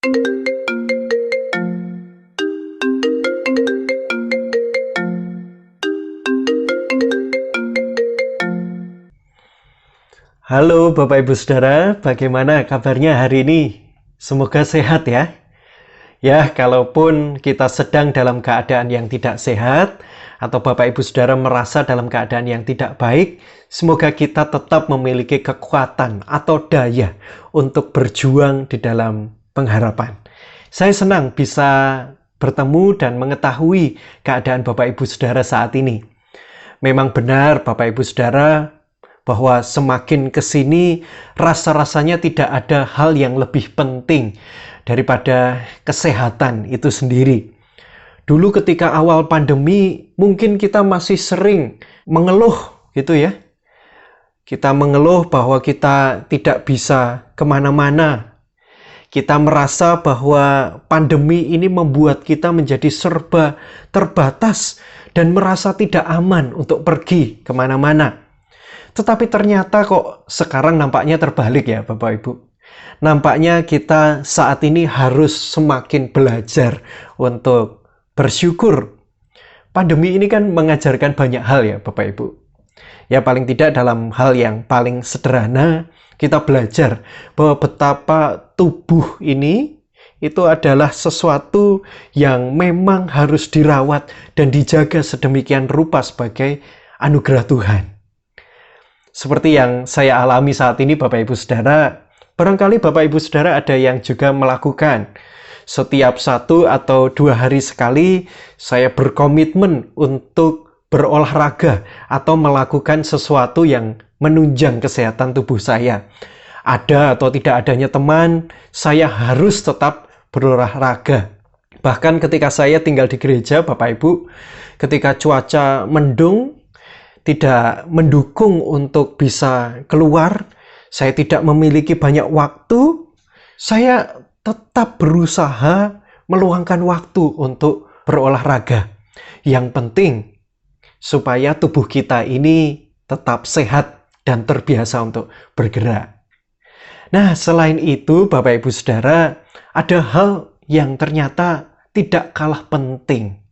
Halo Bapak Ibu Saudara, bagaimana kabarnya hari ini? Semoga sehat ya. Ya, kalaupun kita sedang dalam keadaan yang tidak sehat, atau Bapak Ibu Saudara merasa dalam keadaan yang tidak baik, semoga kita tetap memiliki kekuatan atau daya untuk berjuang di dalam pengharapan. Saya senang bisa bertemu dan mengetahui keadaan Bapak Ibu Saudara saat ini. Memang benar Bapak Ibu Saudara, bahwa semakin kesini rasa-rasanya tidak ada hal yang lebih penting daripada kesehatan itu sendiri. Dulu ketika awal pandemi mungkin kita masih sering mengeluh gitu ya. Kita mengeluh bahwa kita tidak bisa kemana-mana. Kita merasa bahwa pandemi ini membuat kita menjadi serba terbatas dan merasa tidak aman untuk pergi kemana-mana. Tetapi ternyata kok sekarang nampaknya terbalik ya Bapak Ibu. Nampaknya kita saat ini harus semakin belajar untuk bersyukur. Pandemi ini kan mengajarkan banyak hal ya Bapak Ibu. Ya paling tidak dalam hal yang paling sederhana, kita belajar bahwa betapa tubuh ini itu adalah sesuatu yang memang harus dirawat dan dijaga sedemikian rupa sebagai anugerah Tuhan. Seperti yang saya alami saat ini Bapak Ibu Saudara, barangkali Bapak Ibu Saudara ada yang juga melakukan. Setiap 1 atau 2 hari sekali saya berkomitmen untuk berolahraga atau melakukan sesuatu yang menunjang kesehatan tubuh saya. Ada atau tidak adanya teman, saya harus tetap berolahraga. Bahkan ketika saya tinggal di gereja Bapak Ibu, ketika cuaca mendung, tidak mendukung untuk bisa keluar, saya tidak memiliki banyak waktu, saya tetap berusaha meluangkan waktu untuk berolahraga. Yang penting, supaya tubuh kita ini tetap sehat dan terbiasa untuk bergerak. Nah, selain itu, Bapak Ibu Saudara, ada hal yang ternyata tidak kalah penting.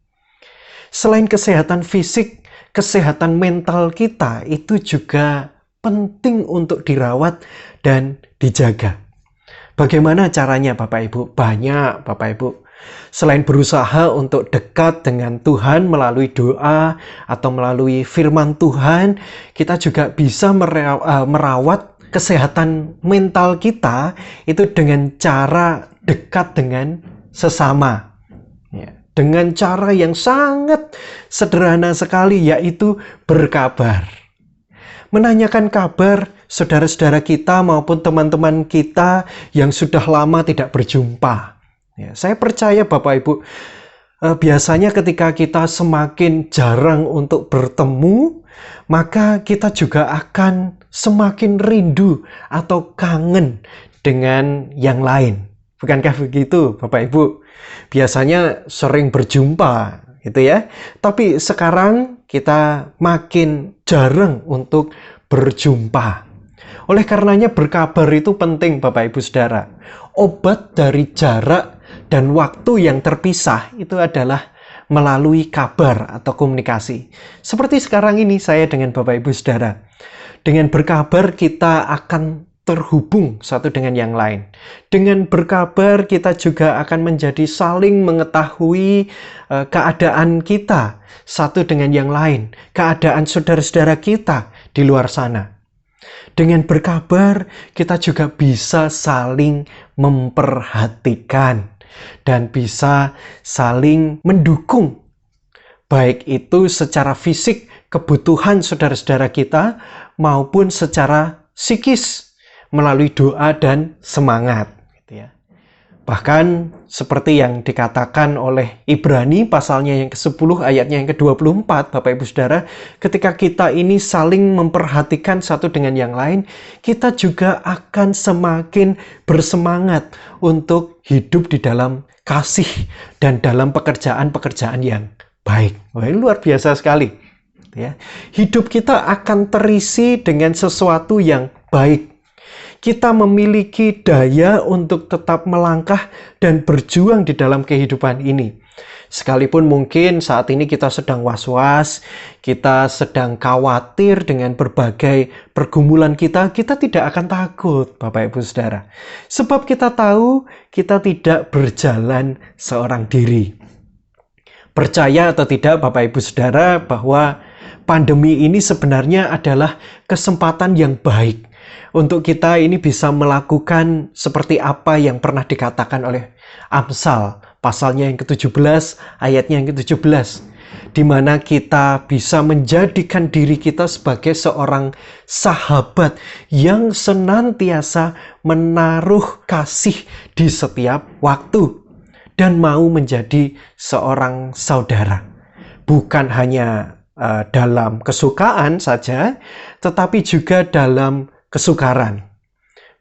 Selain kesehatan fisik, kesehatan mental kita itu juga penting untuk dirawat dan dijaga. Bagaimana caranya Bapak Ibu? Banyak Bapak Ibu. Selain berusaha untuk dekat dengan Tuhan melalui doa atau melalui firman Tuhan, kita juga bisa merawat kesehatan mental kita itu dengan cara dekat dengan sesama. Ya. Dengan cara yang sangat sederhana sekali, yaitu berkabar. Menanyakan kabar saudara-saudara kita maupun teman-teman kita yang sudah lama tidak berjumpa. Ya, saya percaya Bapak Ibu, biasanya ketika kita semakin jarang untuk bertemu, maka kita juga akan semakin rindu atau kangen dengan yang lain. Bukankah begitu Bapak Ibu? Biasanya sering berjumpa gitu ya. Tapi sekarang kita makin jarang untuk berjumpa. Oleh karenanya berkabar itu penting Bapak Ibu Saudara. Obat dari jarak dan waktu yang terpisah itu adalah melalui kabar atau komunikasi. Seperti sekarang ini saya dengan Bapak Ibu Saudara. Dengan berkabar kita akan terhubung satu dengan yang lain. Dengan berkabar kita juga akan menjadi saling mengetahui keadaan kita satu dengan yang lain, keadaan saudara-saudara kita di luar sana. Dengan berkabar kita juga bisa saling memperhatikan dan bisa saling mendukung, baik itu secara fisik kebutuhan saudara-saudara kita maupun secara psikis melalui doa dan semangat. Gitu ya. Bahkan seperti yang dikatakan oleh Ibrani pasalnya yang ke-10 ayatnya yang ke-24, Bapak Ibu Saudara, ketika kita ini saling memperhatikan satu dengan yang lain, kita juga akan semakin bersemangat untuk hidup di dalam kasih dan dalam pekerjaan-pekerjaan yang baik. Wah, ini luar biasa sekali. Ya. Hidup kita akan terisi dengan sesuatu yang baik. kita memiliki daya untuk tetap melangkah dan berjuang di dalam kehidupan ini. Sekalipun mungkin saat ini kita sedang was-was, kita sedang khawatir dengan berbagai pergumulan kita tidak akan takut, Bapak Ibu Saudara. Sebab kita tahu kita tidak berjalan seorang diri. Percaya atau tidak Bapak Ibu Saudara bahwa pandemi ini sebenarnya adalah kesempatan yang baik untuk kita ini bisa melakukan seperti apa yang pernah dikatakan oleh Amsal, pasalnya yang ke-17, ayatnya yang ke-17, di mana kita bisa menjadikan diri kita sebagai seorang sahabat yang senantiasa menaruh kasih di setiap waktu dan mau menjadi seorang saudara. Bukan hanya dalam kesukaan saja, tetapi juga dalam kesukaran.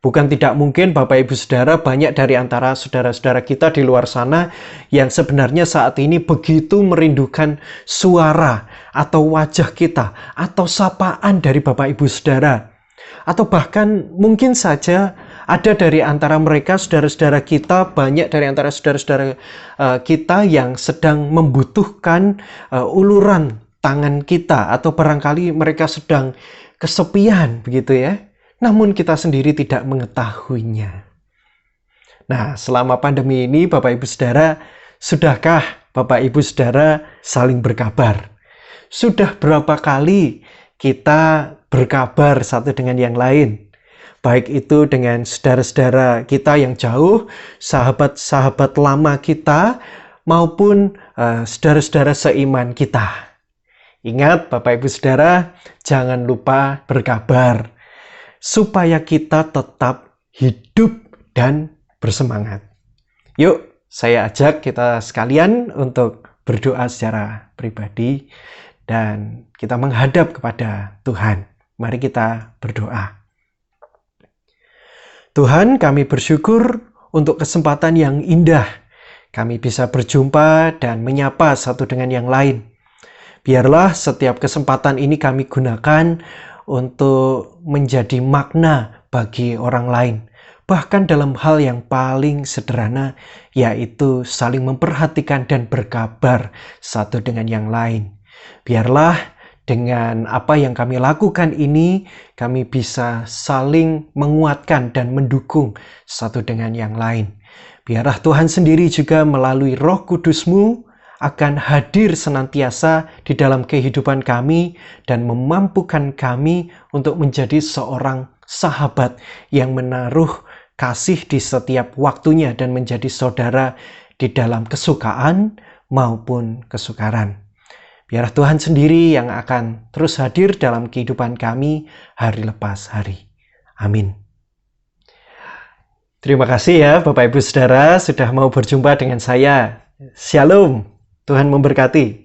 Bukan tidak mungkin Bapak Ibu Saudara, banyak dari antara saudara-saudara kita di luar sana yang sebenarnya saat ini begitu merindukan suara atau wajah kita atau sapaan dari Bapak Ibu Saudara. Atau bahkan mungkin saja ada dari antara mereka saudara-saudara kita, banyak dari antara saudara-saudara kita yang sedang membutuhkan uluran tangan kita, atau barangkali mereka sedang kesepian begitu ya. Namun kita sendiri tidak mengetahuinya. Nah, selama pandemi ini Bapak Ibu Saudara, sudahkah Bapak Ibu Saudara saling berkabar? Sudah berapa kali kita berkabar satu dengan yang lain? Baik itu dengan saudara-saudara kita yang jauh, sahabat-sahabat lama kita, maupun saudara-saudara seiman kita. Ingat Bapak Ibu Saudara, jangan lupa berkabar, supaya kita tetap hidup dan bersemangat. Yuk, saya ajak kita sekalian untuk berdoa secara pribadi dan kita menghadap kepada Tuhan. Mari kita berdoa. Tuhan, kami bersyukur untuk kesempatan yang indah. Kami bisa berjumpa dan menyapa satu dengan yang lain. Biarlah setiap kesempatan ini kami gunakan untuk menjadi makna bagi orang lain. Bahkan dalam hal yang paling sederhana, yaitu saling memperhatikan dan berkabar satu dengan yang lain. Biarlah dengan apa yang kami lakukan ini, kami bisa saling menguatkan dan mendukung satu dengan yang lain. Biarlah Tuhan sendiri juga melalui Roh Kudus-Mu akan hadir senantiasa di dalam kehidupan kami dan memampukan kami untuk menjadi seorang sahabat yang menaruh kasih di setiap waktunya dan menjadi saudara di dalam kesukaan maupun kesukaran. Biarlah Tuhan sendiri yang akan terus hadir dalam kehidupan kami hari lepas hari. Amin. Terima kasih ya Bapak Ibu Saudara sudah mau berjumpa dengan saya. Shalom. Tuhan memberkati.